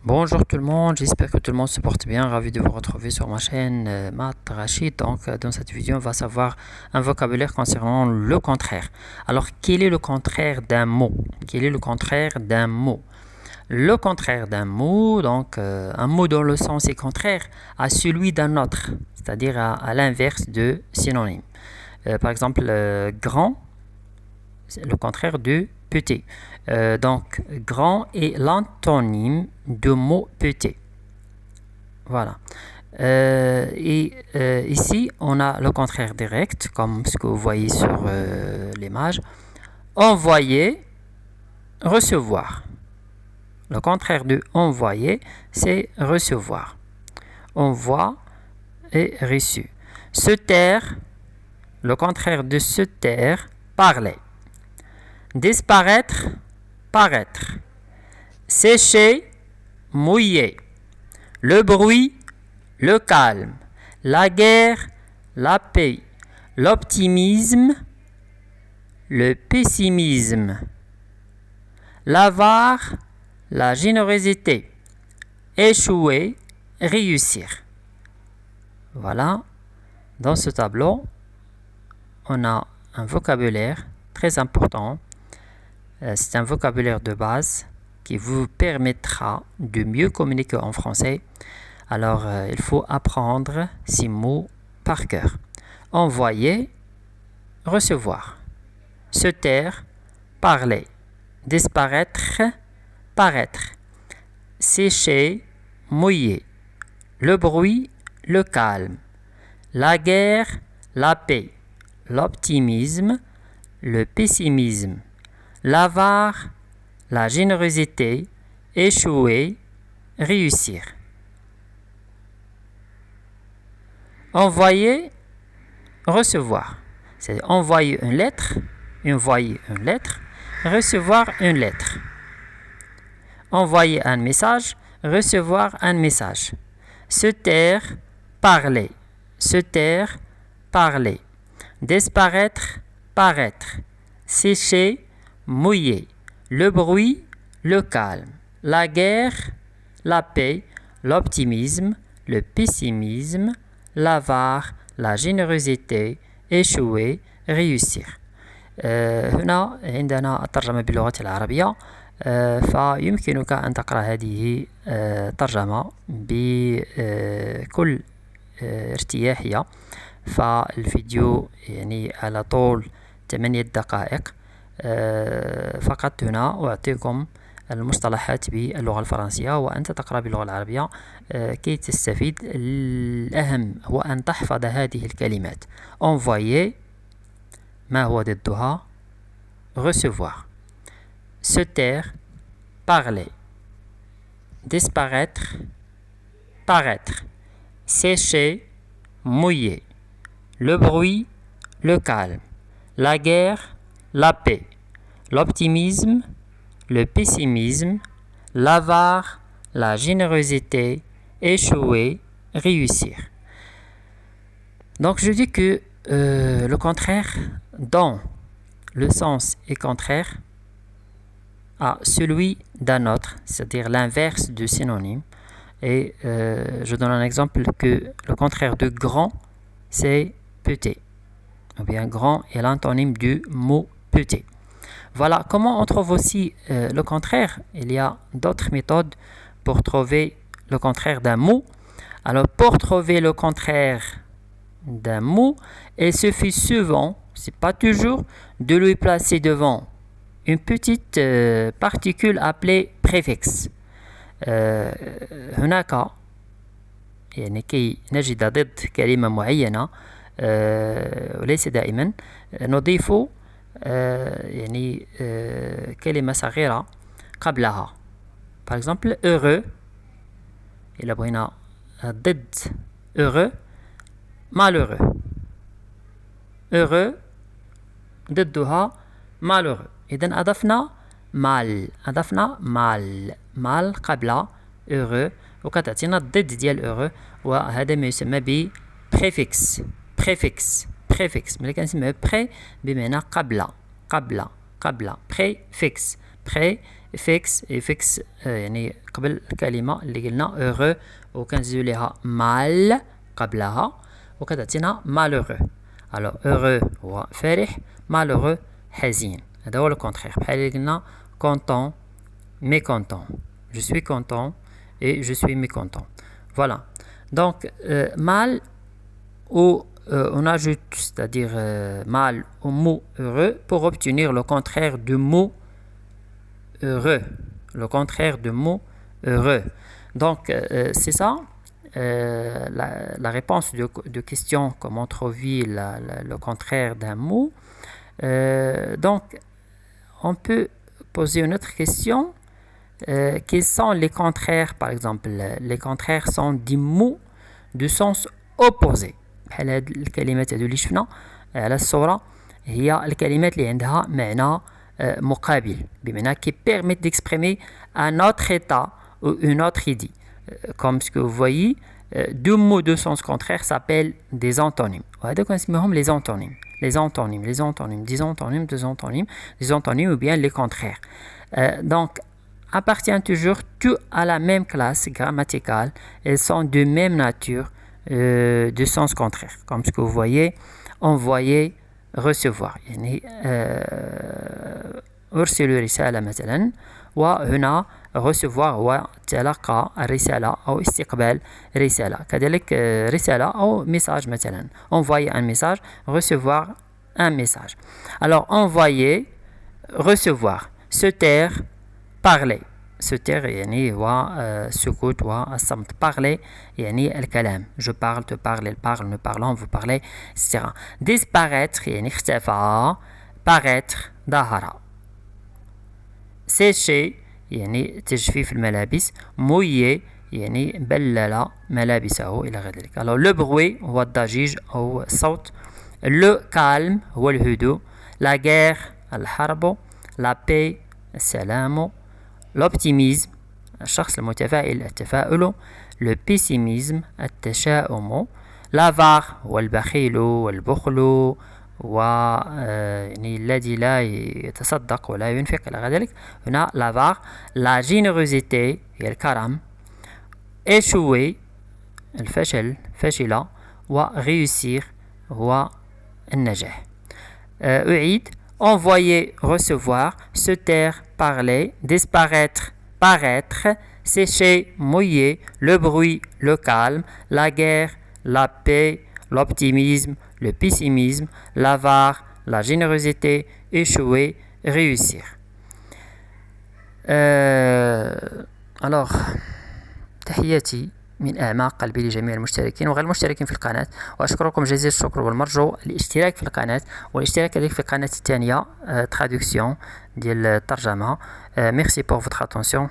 Bonjour tout le monde, j'espère que tout le monde se porte bien. Ravi de vous retrouver sur ma chaîne Math Rachid. Donc, dans cette vidéo, on va savoir un vocabulaire concernant le contraire. Alors, quel est le contraire d'un mot? Quel est le contraire d'un mot? Le contraire d'un mot, donc un mot dont le sens est contraire à celui d'un autre, c'est-à-dire à l'inverse de synonyme. Par exemple, grand, c'est le contraire de petit. Donc, grand est l'antonyme de mot petit. Voilà. Ici, on a le contraire direct, comme ce que vous voyez sur l'image. Envoyer, recevoir. Le contraire de envoyer, c'est recevoir. Envoi et reçu. Se taire, le contraire de se taire, parler. Disparaître, paraître. Sécher, mouiller. Le bruit, le calme. La guerre, la paix. L'optimisme, le pessimisme. L'avare, la générosité. Échouer, réussir. Voilà. Dans ce tableau, on a un vocabulaire très important. C'est un vocabulaire de base qui vous permettra de mieux communiquer en français. Alors, il faut apprendre ces mots par cœur. Envoyer, recevoir. Se taire, parler. Disparaître, paraître. Sécher, mouiller. Le bruit, le calme. La guerre, la paix. L'optimisme, le pessimisme. L'avare, la générosité. Échouer, réussir. Envoyer, recevoir. C'est envoyer une lettre, recevoir une lettre. Envoyer un message, recevoir un message. Se taire, parler. Se taire, parler. Disparaître, paraître. Sécher, mouiller. Le bruit, le calme. La guerre, la paix. L'optimisme, le pessimisme. L'avare, la générosité. échouer, réussir. هنا عندنا الترجمة باللغة العربية. فيمكنك أن تقرأ هذه الترجمة بكل ارتياحية. فالفيديو يعني على طول 8 دقائق. فقط هنا أعطيكم المصطلحات باللغة الفرنسية وأنت تقرأ باللغة العربية كي تستفيد. الأهم هو أن تحفظ هذه الكلمات. envoyer ما هو ضدها recevoir. Se taire, parler. Disparaître, paraître. Sécher, mouiller. Le bruit, le calme. La guerre, la paix. L'optimisme, le pessimisme. L'avare, la générosité. Échouer, réussir. Donc je dis que le contraire, dans le sens est contraire à celui d'un autre, c'est-à-dire l'inverse du synonyme. Et je donne un exemple que le contraire de grand, c'est petit. Ou bien grand est l'antonyme du mot petit. Voilà comment on trouve aussi le contraire. Il y a d'autres méthodes pour trouver le contraire d'un mot. Alors pour trouver le contraire d'un mot, il suffit souvent, c'est pas toujours, de lui placer devant une petite particule appelée préfixe. هناك يعني كي نجد ضد كلمة معينة وليس دائما نضيف يعني كلمة صغيرة قبلها. par exemple heureux إلا بغينا ضد heureux malheureux. heureux ضدها malheureux. إذن أضفنا mal قبل heureux وكتعطينا الضد ديال heureux وهذا ما يسمى ب préfixe. ملي كنسميو pré بمعنى قبل préfixe. pré فيكس يعني قبل الكلمة اللي قلنا heureux وكنزيدو ليها mal قبلها وكتعطينا malheureux. alors heureux هو فرح malheureux حزين. هذا هو الكونترير بحال اللي قلنا content mécontent. je suis content et je suis mécontent. voilà donc mal ou on ajoute, c'est-à-dire mal au mot heureux pour obtenir le contraire du mot heureux. Le contraire du mot heureux. Donc, c'est ça. La réponse de question, comment trouver le contraire d'un mot. Donc, on peut poser une autre question. Quels sont les contraires, par exemple? Les contraires sont des mots de sens opposé. بحال هاد الكلمات هادو اللي شفنا على الصورة هي الكلمات اللي عندها معنى مقابل بمعنى qui permettent d'exprimer un autre état ou une autre idée. Comme ce que vous voyez, deux mots de sens contraire s'appellent des antonymes. وهذا كنسميهم les antonymes. Les antonymes, des antonymes ou bien les contraires. Donc, appartient toujours tout à la même classe grammaticale. Elles sont de même nature. De sens contraire comme ce que vous voyez envoyer recevoir يعني أرسل رسالة مثلا وهنا recevoir هو تلقى الرسالة أو استقبال رسالة كذلك رسالة أو message مثلا envoyer un message recevoir un message. alors envoyer recevoir se taire parler se taire يعني هو سكوت والصمت. parler يعني الكلام je parle tu parles elle parle nous parlons vous parlez etc. disparaître يعني اختفى paraître ظهر. sécher يعني تجفيف الملابس mouiller يعني بلل ملابسه إلى غير ذلك. alors le bruit هو الضجيج أو الصوت. le calme هو الهدوء. la guerre الحرب. la paix السلام. l'optimisme الشخص المتفائل التفاؤل. le pessimisme التشاؤم. l'avare هو البخيل والبخل يعني الذي لا يتصدق ولا ينفق إلى غير ذلك. هنا l'avare. la générosité هي الكرم. échouer الفشل فشل. و réussir هو النجاح. أعيد envoyer recevoir. se taire parler. disparaître paraître. sécher mouiller. le bruit le calme. la guerre la paix. l'optimisme le pessimisme. l'avare la générosité. échouer réussir. alors تحياتي من أعماق قلبي لجميع المشتركين وغير المشتركين في القناة وأشكركم جزيل الشكر والمرجو الاشتراك في القناة والاشتراك كذلك في القناة الثانية traduction ديال الترجمة. merci pour votre attention.